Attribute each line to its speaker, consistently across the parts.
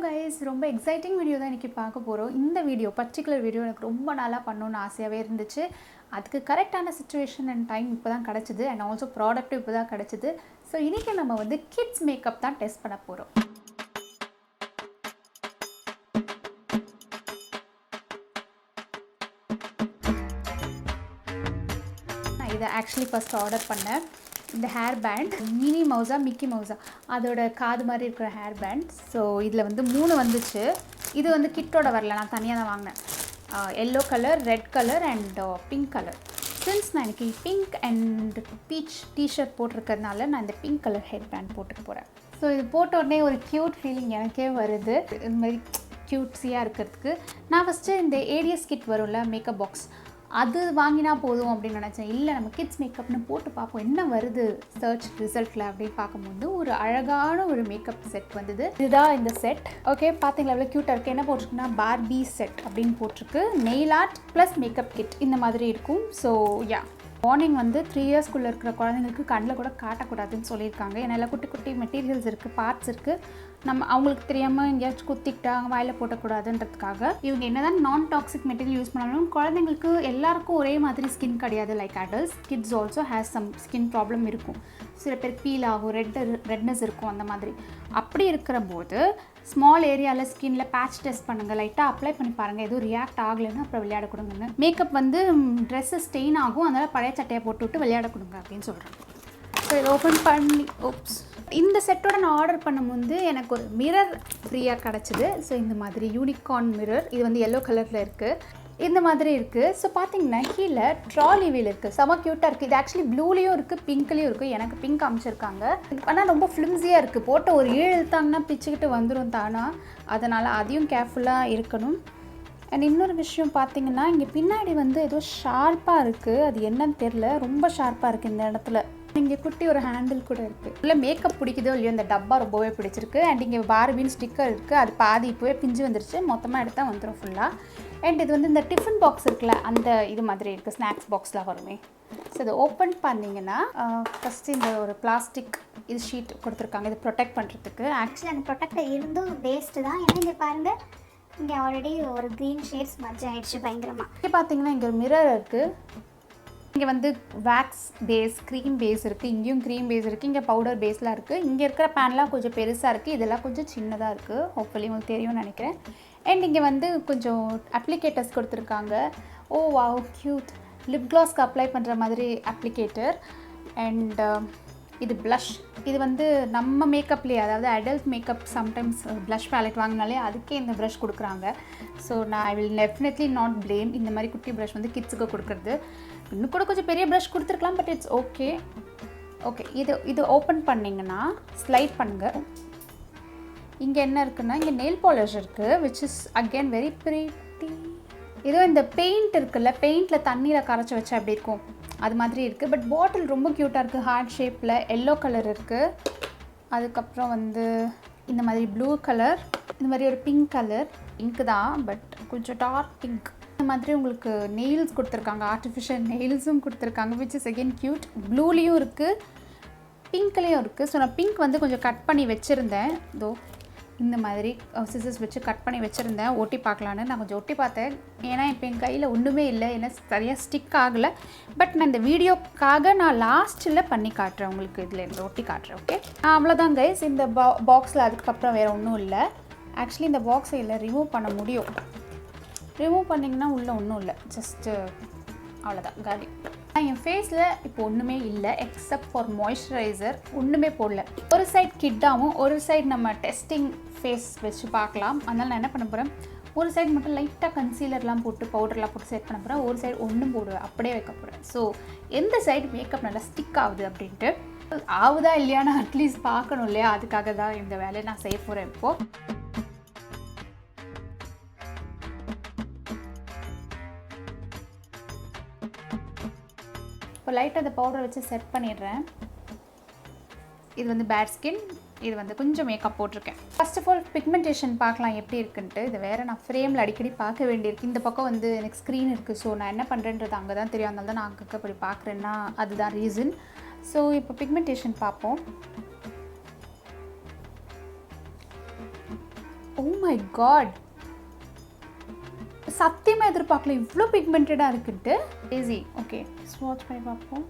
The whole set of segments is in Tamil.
Speaker 1: கைஸ், ரொம்ப எக்ஸைட்டிங் வீடியோ தான் இன்றைக்கி பார்க்க போகிறோம். இந்த வீடியோ பர்டிகுலர் வீடியோ எனக்கு ரொம்ப நாளாக பண்ணணுன்னு ஆசையாகவே இருந்துச்சு. அதுக்கு கரெக்டான சுச்சுவேஷன் அண்ட் டைம் இப்போ தான் கிடச்சிது. அண்ட் ஆல்சோ ப்ராடக்ட்டும் இப்போ தான் கிடச்சிது. ஸோ இன்றைக்கி நம்ம வந்து கிட்ஸ் மேக்கப் தான் டெஸ்ட் பண்ண போகிறோம். நான் இதை ஆக்சுவலி ஃபஸ்ட் ஆர்டர் பண்ணேன். இந்த ஹேர் பேண்ட் மினி மவுஸா மிக்கி மவுஸா அதோட காது மாதிரி இருக்கிற ஹேர் பேண்ட். ஸோ இதில் வந்து 3 வந்துச்சு. இது வந்து கிட்டோட வரல, நான் தனியாக தான் வாங்கினேன். Yellow colour, red colour and pink colour. Since நான் இன்றைக்கி பிங்க் அண்ட் பீச் டிஷர்ட் போட்டிருக்கிறதுனால நான் இந்த பிங்க் கலர் ஹெட் பேண்ட் போட்டுக்க போகிறேன். ஸோ இது போட்ட உடனே ஒரு க்யூட் ஃபீலிங் எனக்கே வருது. இது மாதிரி க்யூட்ஸியாக இருக்கிறதுக்கு நான் ஃபஸ்ட்டு இந்த ஏடிஎஸ் கிட் வரும்ல மேக்கப் பாக்ஸ், அது வாங்கினா போதும் அப்படின்னு நினச்சேன். இல்லை, நம்ம கிட்ஸ் மேக்கப்னு போட்டு பார்ப்போம் என்ன வருது சர்ச் ரிசல்ட்டில் அப்படின்னு பார்க்கும்போது ஒரு அழகான ஒரு மேக்கப் செட் வந்தது. இதுதான் இந்த செட். ஓகே, பார்த்தீங்களா எவ்வளோ க்யூட்டாக இருக்குது. என்ன போட்டிருக்குன்னா பார்பி செட் அப்படின்னு போட்டிருக்கு. Nail art plus makeup kit இந்த மாதிரி இருக்கும். ஸோ யா, மார்னிங் வந்து 3 இயர்ஸ்க்குள்ளே இருக்கிற குழந்தைங்களுக்கு கண்ணில் கூட காட்டக்கூடாதுன்னு சொல்லியிருக்காங்க. ஏன்னா எல்லாம் குட்டி குட்டி மெட்டீரியல்ஸ் இருக்குது, பார்ட்ஸ் இருக்குது. நம்ம அவங்களுக்கு தெரியாமல் எங்கேயாச்சும் குத்திக்கிட்டாங்க வாயில் போட்டக்கூடாதுன்றதுக்காக இவங்க என்ன தான் நான் டாக்ஸிக் மெட்டீரியல் யூஸ் பண்ணாலும் குழந்தைங்களுக்கு எல்லாருக்கும் ஒரே மாதிரி ஸ்கின் கிடையாது. Like adults, kids also has some skin problem இருக்கும். சில பேர் பீல் ஆகும், ரெட்னஸ் இருக்கும். அந்த மாதிரி அப்படி இருக்கிற போது ஸ்மால் ஏரியாவில் ஸ்கின்னில் பேட்ச் டெஸ்ட் பண்ணுங்கள், லைட்டாக அப்ளை பண்ணி பாருங்கள். எதுவும் ரியாக்ட் ஆகலைன்னா அப்புறம் விளையாட கொடுங்கன்னு. மேக்கப் வந்து ட்ரெஸ்ஸு ஸ்டெயின் ஆகும், அதனால் பழைய சட்டையை போட்டு விட்டு விளையாட கொடுங்க அப்படின்னு சொல்கிறாங்க. ஸோ இதை ஓப்பன் பண்ணி இந்த செட்டோட நான் ஆர்டர் பண்ணும்போது எனக்கு ஒரு மிரர் ஃப்ரீயாக கிடச்சிது. ஸோ இந்த மாதிரி யூனிகார்ன் மிரர், இது வந்து எல்லோ கலரில் இருக்குது, இந்த மாதிரி இருக்குது. ஸோ பார்த்தீங்கன்னா கீழே ட்ராலி வீல் இருக்குது, செம க்யூட்டாக இருக்குது. இது ஆக்சுவலி ப்ளூலேயும் இருக்குது, பிங்க்லேயும் இருக்குது. எனக்கு பிங்க் அமைச்சிருக்காங்க. ஆனால் ரொம்ப ஃப்ளிம்ஸியாக இருக்குது. போட்டு ஒரு 7 இழுத்தாங்கன்னா பிச்சுக்கிட்டு வந்துடும் தானா, அதனால் அதையும் கேர்ஃபுல்லாக இருக்கணும். அண்ட் இன்னொரு விஷயம் பார்த்தீங்கன்னா இங்கே பின்னாடி வந்து ஏதோ ஷார்ப்பாக இருக்குது, அது என்னன்னு தெரில, ரொம்ப ஷார்ப்பாக இருக்குது இந்த இடத்துல. இங்கே குட்டி ஒரு ஹேண்டில் கூட இருக்குது. இல்லை மேக்கப் பிடிக்குதோ இல்லையோ இந்த டப்பா ரொம்பவே பிடிச்சிருக்கு. அண்ட் இங்கே பார்பின்னு ஸ்டிக்கர் இருக்குது, அது பாதி இப்போவே பிஞ்சு வந்துருச்சு, மொத்தமாக எடுத்தால் வந்துடும் ஃபுல்லாக. அண்ட் இது வந்து இந்த டிஃபன் பாக்ஸ் இருக்குல்ல, அந்த இது மாதிரி இருக்குது, ஸ்நாக்ஸ் பாக்ஸ்லாம் வருமே. ஸோ இதை ஓப்பன் பண்ணிங்கன்னா ஃபஸ்ட்டு இந்த ஒரு பிளாஸ்டிக் இது ஷீட் கொடுத்துருக்காங்க, இது ப்ரொடெக்ட் பண்ணுறதுக்கு.
Speaker 2: ஆக்சுவலி அந்த ப்ரொடெக்டர் இருந்தும் வேஸ்ட்டு தான். ஏன்னா இங்கே பாருங்கள், இங்கே ஆல்ரெடி ஒரு க்ரீன் ஷேட்ஸ் மஜ் ஆகிடுச்சு பயங்கரமாக.
Speaker 1: இங்கே பார்த்தீங்கன்னா இங்கே ஒரு மிரர் இருக்குது. இங்கே வந்து வேக்ஸ் பேஸ், க்ரீம் பேஸ் இருக்குது. இங்கேயும் க்ரீம் பேஸ் இருக்குது, இங்கே பவுடர் பேஸ்லாம் இருக்குது. இங்கே இருக்கிற பேன்லாம் கொஞ்சம் பெருசாக இருக்குது, இதெல்லாம் கொஞ்சம் சின்னதாக இருக்குது. ஹோப்ஃபுல்லி உங்களுக்கு தெரியும்னு நினைக்கிறேன். அண்ட் இங்கே வந்து கொஞ்சம் அப்ளிகேட்டர்ஸ் கொடுத்துருக்காங்க. ஓ வாவ், க்யூட். லிப் க்ளாஸ்க்கு அப்ளை பண்ணுற மாதிரி அப்ளிகேட்டர். அண்ட் இது ப்ளஷ். இது வந்து நம்ம மேக்கப்லேயே, அதாவது adult makeup sometimes blush palette வாங்கினாலே அதுக்கே இந்த ப்ரஷ் கொடுக்குறாங்க. ஸோ நான் I will definitely not blame இந்த மாதிரி குட்டி ப்ரஷ் வந்து கிட்ஸுக்கு கொடுக்குறது. இன்னும் கூட கொஞ்சம் பெரிய ப்ரஷ் கொடுத்துருக்கலாம், பட் இட்ஸ் ஓகே. ஓகே, இது ஓப்பன் பண்ணிங்கன்னா ஸ்லைட் பண்ணுங்கள். இங்கே என்ன இருக்குன்னா இங்கே நெயில் பாலிஷ் இருக்குது, which is again very pretty. ஏதோ இந்த பெயிண்ட் இருக்குல்ல, பெயிண்டில் தண்ணியில் கரைச்சி வச்சா அப்படி இருக்கும், அது மாதிரி இருக்குது. பட் பாட்டில் ரொம்ப க்யூட்டாக இருக்குது, ஹார்ட் ஷேப்பில், எல்லோ கலர் இருக்குது. அதுக்கப்புறம் வந்து இந்த மாதிரி ப்ளூ கலர், இந்த மாதிரி ஒரு பிங்க் கலர், பிங்க்கு தான் பட் கொஞ்சம் டார்க் பிங்க். இந்த மாதிரி உங்களுக்கு நெயில்ஸ் கொடுத்துருக்காங்க, ஆர்டிஃபிஷியல் நெயில்ஸும் கொடுத்துருக்காங்க, விச் இஸ் அகெயின் க்யூட். ப்ளூலேயும் இருக்குது, பிங்க்லேயும் இருக்குது. ஸோ நான் பிங்க் வந்து கொஞ்சம் கட் பண்ணி வச்சுருந்தேன், இதோ இந்த மாதிரி சிசர்ஸ் வச்சு கட் பண்ணி வச்சுருந்தேன் ஒட்டி பார்க்கலான்னு. நான் கொஞ்சம் ஒட்டி பார்த்தேன், ஏன்னா இப்போ என் கையில் ஒன்றுமே இல்லை, ஏன்னா சரியாக ஸ்டிக் ஆகலை. பட் நான் இந்த வீடியோக்காக நான் லாஸ்ட்டில் பண்ணி காட்டுறேன் உங்களுக்கு, இதில் இருந்து ஒட்டி காட்டுறேன். ஓகே, அவ்வளோதான் கைஸ். இந்த பாக்ஸில் அதுக்கப்புறம் வேறு ஒன்றும் இல்லை. ஆக்சுவலி இந்த பாக்ஸை இல்லை ரிமூவ் பண்ண முடியும். ரிமூவ் பண்ணிங்கன்னா உள்ளே ஒன்றும் இல்லை, ஜஸ்ட்டு அவ்வளோதான் காலி. என் ஃபேஸில் இப்போ ஒன்றுமே இல்லை எக்ஸப்ட் ஃபார் மாய்ஸ்சரைசர், ஒன்றுமே போடல. ஒரு சைட் கிட்டாகவும் ஒரு சைட் நம்ம டெஸ்டிங் ஃபேஸ் வச்சு பார்க்கலாம். அதனால் நான் என்ன பண்ண போகிறேன், ஒரு சைடு மட்டும் லைட்டாக கன்சீலர்லாம் போட்டு பவுடர்லாம் போட்டு செட் பண்ண போகிறேன், ஒரு சைடு ஒன்றும் போடுவேன், அப்படியே வைக்க போகிறேன். ஸோ எந்த சைடு மேக்கப் நல்லா ஸ்டிக் ஆகுது அப்படின்ட்டு ஆகுதா இல்லையான்னு அட்லீஸ்ட் பார்க்கணும் இல்லையா, அதுக்காக தான் இந்த வேலையை நான் செய்ய போகிறேன் இப்போது. இப்போ லைட்டாக அந்த பவுடர் வச்சு செட் பண்ணிடுறேன். இது வந்து பேட் ஸ்கின், இது வந்து கொஞ்சம் மேக்கப் போட்டிருக்கேன். ஃபர்ஸ்ட் ஆஃப் ஆல் பிக்மெண்டேஷன் பார்க்கலாம் எப்படி இருக்குன்ட்டு. இது வேறு நான் ஃப்ரேமில் அடிக்கடி பார்க்க வேண்டியிருக்கு. இந்த பக்கம் வந்து எனக்கு ஸ்க்ரீன் இருக்குது, ஸோ நான் என்ன பண்ணுறேன்றது அங்கே தான் தெரியும், அதனால தான் நான் அங்கே அப்படி பார்க்குறேன்னா அதுதான் ரீசன். ஸோ இப்போ பிக்மெண்டேஷன் பார்ப்போம். ஓ மை காட், சத்தியமாக எதிர்பார்க்கல இவ்வளோ பிக்மெண்டடாக இருக்குன்ட்டு. ஈஸி. ஓகே, ஸ்வாட்ச் பண்ணி பார்ப்போம்.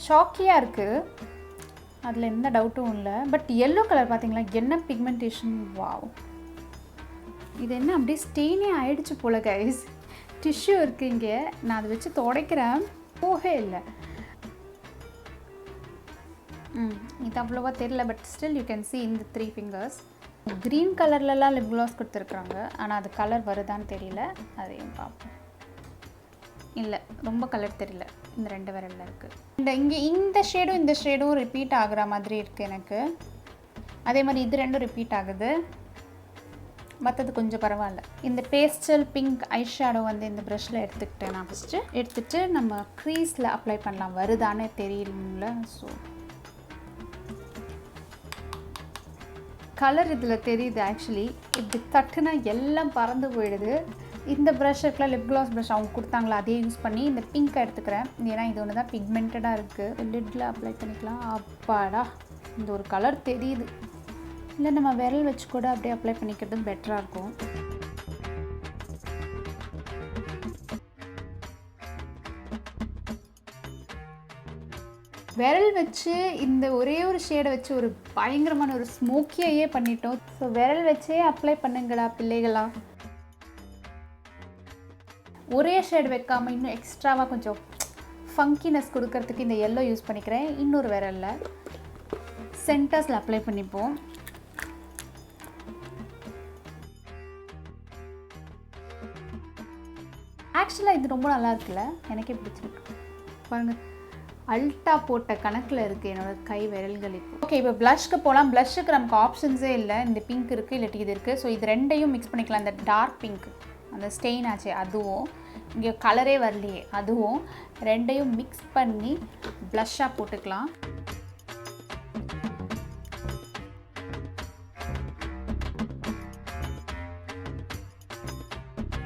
Speaker 1: ஷாக்கியாக இருக்குது, அதில் எந்த டவுட்டும் இல்லை. பட் எல்லோ கலர் பார்த்தீங்களா, என்ன பிக்மெண்டேஷன். வாவ், இது என்ன அப்படியே ஸ்டெயினே ஆகிடுச்சு போல் கைஸ். டிஷ்யூ இருக்குது இங்கே, நான் அதை வச்சு துடைக்கிறேன், போகவே இல்லை. இது அவ்வளோவா தெரியல, but still you can see இந்த 3 fingers. க்ரீன் கலர்லலாம் லிப் க்ளாஸ் கொடுத்துருக்குறாங்க, ஆனால் அது கலர் வருதான்னு தெரியல, அதையும் பார்ப்போம். இல்லை, ரொம்ப கலர் தெரியல, இந்த 2 விரலில் இருக்குது. இங்கே இந்த ஷேடும் ரிப்பீட் ஆகுற மாதிரி இருக்குது எனக்கு. அதே மாதிரி இது 2 ரிப்பீட் ஆகுது, மற்றது கொஞ்சம் பரவாயில்ல. இந்த பேஸ்டல் பிங்க் ஐ ஷேடோ வந்து இந்த ப்ரஷில் எடுத்துக்கிட்டேன் நான். ஃபஸ்ட்டு எடுத்துகிட்டு நம்ம க்ரீஸில் அப்ளை பண்ணலாம், வருதானே தெரியல. ஸோ கலர் இதில் தெரியுது. ஆக்சுவலி இப்படி தட்டுனா எல்லாம் பறந்து போயிடுது. இந்த ப்ரஷ் இருக்குல்ல, லிப் க்ளாஸ் ப்ரஷ் அவங்க கொடுத்தாங்களா, அதே யூஸ் பண்ணி இந்த பிங்க் எடுத்துக்கிறேன். ஏன்னா இது ஒன்று தான் பிக்மெண்டடாக இருக்குது. லிட்டில் அப்ளை பண்ணிக்கலாம். அப்பாடா, இந்த ஒரு கலர் தெரியுது. இல்லை நம்ம விரல் வச்சு கூட அப்படியே அப்ளை பண்ணிக்கிறது பெட்டராக இருக்கும். விரல் வச்சு இந்த ஒரே ஒரு ஷேடை வச்சு ஒரு பயங்கரமான ஒரு ஸ்மோக்கியையே பண்ணிட்டோம். ஸோ விரல் வச்சே அப்ளை பண்ணுங்களா பிள்ளைகளா. ஒரே ஷேடு வைக்காமல் இன்னும் எக்ஸ்ட்ராவாக கொஞ்சம் ஃபங்கினஸ் கொடுக்கறதுக்கு இந்த எல்லோ யூஸ் பண்ணிக்கிறேன். இன்னொரு விரலில் சென்டர்ஸில் அப்ளை பண்ணிப்போம். ஆக்சுவலாக இது ரொம்ப நல்லா இருக்குல்ல, எனக்கே பிடிச்சிருக்கு பாருங்கள். அல்ட்டா போட்ட கணக்கில் இருக்குது என்னோடய கை விரல்கள். இப்போ ஓகே, இப்போ ப்ளஷ்க்கு போகலாம். ப்ளஷ்ஷுக்கு நமக்கு ஆப்ஷன்ஸே இல்லை. இந்த பிங்க் இருக்குது, இல்லாட்டி இது இருக்குது. ஸோ இது 2யும் மிக்ஸ் பண்ணிக்கலாம். இந்த டார்க் பிங்க், அந்த ஸ்டெயின் ஆச்சு அதுவும், இங்கே கலரே வரலையே அதுவும், 2யும் மிக்ஸ் பண்ணி ப்ளஷ்ஷாக போட்டுக்கலாம்.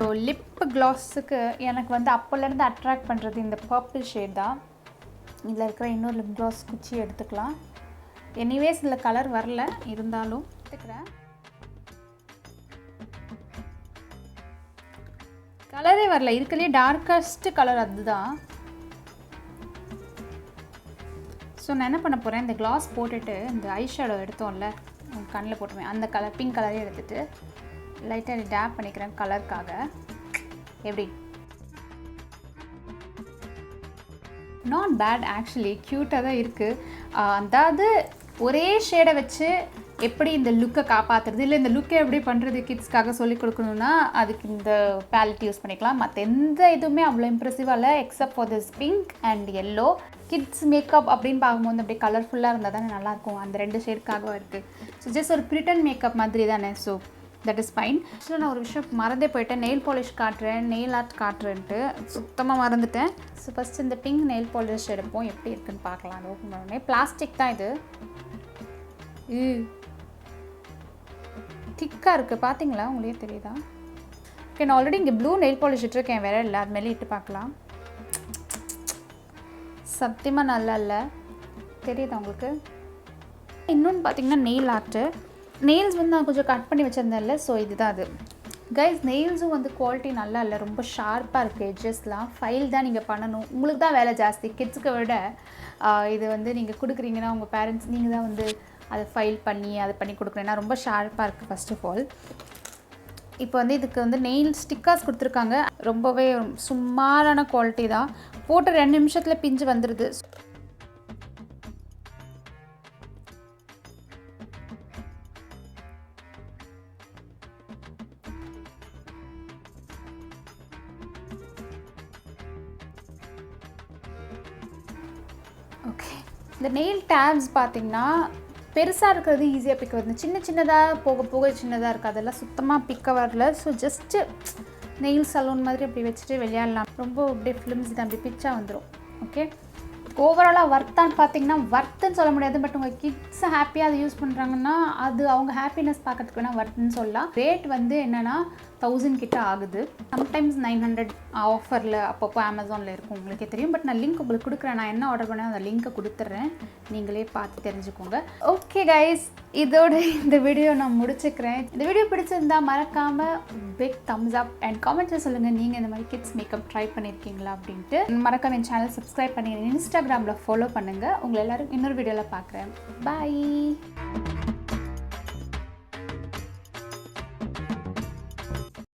Speaker 1: ஸோ லிப் க்ளாஸுக்கு எனக்கு வந்து அப்போலேருந்து அட்ராக்ட் பண்ணுறது இந்த பர்பிள் ஷேட் தான். இதில் இருக்கிற இன்னொரு லிப் க்ளாஸ் குச்சி எடுத்துக்கலாம். எனிவேஸ் இதில் கலர் வரல, இருந்தாலும் எடுத்துக்கிறேன். கலரே வரல, இருக்கிறதுலே டார்க்கஸ்ட் கலர் அதுதான். ஸோ நான் என்ன பண்ண போகிறேன், இந்த க்ளாஸ் போட்டுட்டு இந்த ஐ ஷேடோ எடுத்தோம்ல, கண்ணில் போட்டுமே அந்த கலர் பிங்க் கலரே எடுத்துகிட்டு லைட்டாக டேப் பண்ணிக்கிறேன் கலருக்காக. எப்படி, நாட் பேட் ஆக்சுவலி, க்யூட்டாக தான் இருக்குது. அதாவது ஒரே ஷேடை வச்சு எப்படி இந்த லுக்கை காப்பாற்றுறது, இல்லை இந்த லுக்கை எப்படி பண்ணுறது கிட்ஸ்க்காக சொல்லிக் கொடுக்கணுன்னா அதுக்கு இந்த பேலட் யூஸ் பண்ணிக்கலாம். மற்ற எந்த இதுவுமே அவ்வளோ இம்ப்ரெசிவாக இல்லை, except for this pink and yellow. Kids makeup அப்படின்னு பார்க்கும்போது அப்படியே கலர்ஃபுல்லாக இருந்தால் தானே நல்லாயிருக்கும். அந்த 2 ஷேடுக்காகவும் இருக்குது. ஸோ ஜஸ்ட் ஒரு ப்ரிட்டன் மேக்கப் மாதிரி தானே. So that is fine. ஆக்சுவலாக நான் ஒரு விஷயம் மறந்தே போயிட்டேன், நெயில் பாலிஷ் காட்டுறேன், நெயில் ஆர்ட் காட்டுறேன்ட்டு சுத்தமாக மறந்துட்டேன். ஸோ ஃபஸ்ட்டு இந்த பிங்க் நெயில் பாலிஷ் எடுப்போம், எப்படி இருக்குன்னு பார்க்கலாம். அது ஓப்பன் பண்ணோடனே பிளாஸ்டிக் தான் இது, திக்காக இருக்குது பார்த்தீங்களா, உங்களே தெரியுதா? ஓகே, நான் ஆல்ரெடி இங்கே ப்ளூ நெயில் பாலிஷ் இட்டுருக்கேன் வேறு இல்லை, அது மேலே இட்டு பார்க்கலாம். சத்தியமாக நல்லா இல்லை, தெரியுதா உங்களுக்கு? இன்னொன்று பார்த்தீங்கன்னா நெயில் ஆர்ட்டு. நெயில்ஸ் வந்து நான் கொஞ்சம் கட் பண்ணி வச்சுருந்தேன்ல, ஸோ இதுதான் அது கைஸ். நெயில்ஸும் வந்து குவாலிட்டி நல்லா இல்லை, ரொம்ப ஷார்ப்பாக இருக்குது. எட்ஜஸ்லாம் ஃபைல் தான் நீங்கள் பண்ணணும், உங்களுக்கு தான் வேலை ஜாஸ்தி. கிட்ஸுக்கு விட இது வந்து நீங்கள் கொடுக்குறீங்கன்னா உங்கள் பேரண்ட்ஸ் நீங்கள் தான் வந்து அதை ஃபைல் பண்ணி அதை பண்ணி கொடுக்குறேன்னா ரொம்ப ஷார்ப்பாக இருக்குது ஃபர்ஸ்ட் ஆஃப் ஆல். இப்போ வந்து இதுக்கு வந்து நெயில் ஸ்டிக்கர்ஸ் கொடுத்துருக்காங்க, ரொம்பவே சுமாரான குவாலிட்டி தான். போட்டு 2 நிமிஷத்தில் பிஞ்சு வந்துடுது. ஓகே, இந்த நெயில் டேப்ஸ் பார்த்திங்கன்னா பெருசாக இருக்கிறது ஈஸியாக பிக்க வருது, சின்ன சின்னதாக போக போக சின்னதாக இருக்குது, அதெல்லாம் சுத்தமாக பிக்க வரல. ஸோ ஜஸ்ட்டு நெயில் சலூன் மாதிரி அப்படி வச்சுட்டு விளையாடலாம். ரொம்ப அப்படியே ஃபிலிம்ஸ் தான், அப்படி பிச்சாக வந்துடும். ஓகே, ஓவராலாக வர்த்தான்னு பார்த்தீங்கன்னா வர்த்துன்னு சொல்ல முடியாது, பட் உங்கள் கிட்ஸை ஹாப்பியாக அதை யூஸ் பண்ணுறாங்கன்னா அது அவங்க ஹாப்பினஸ் பார்க்கறதுக்கு வேணால் வர்த்துன்னு சொல்லலாம். ரேட் வந்து என்னென்னா 1000 கிட்ட ஆகுது. சம்டைம்ஸ் 900 ஆஃபரில் அப்பப்போ அமேசானில் இருக்கும், உங்களுக்கே தெரியும். பட் நான் லிங்க் உங்களுக்கு கொடுக்குறேன். நான் என்ன ஆர்டர் பண்ணேன் அந்த லிங்க்கை கொடுத்துட்றேன், நீங்களே பார்த்து தெரிஞ்சுக்கோங்க. ஓகே கைஸ், இதோட இந்த வீடியோ நான் முடிச்சுக்கிறேன். இந்த வீடியோ பிடிச்சிருந்தா மறக்காமல் பிக் தம்ஸ் அப் அண்ட் காமெண்ட்ஸில் சொல்லுங்கள் நீங்கள் இந்த மாதிரி கிட்ஸ் மேக்கப் ட்ரை பண்ணியிருக்கீங்களா அப்படின்ட்டு. மறக்காம என் சேனல் சப்ஸ்கிரைப் பண்ணி இன்ஸ்டாகிராமில் ஃபாலோ பண்ணுங்கள். உங்களை எல்லோரும் இன்னொரு வீடியோவில் பார்க்குறேன். பாய்.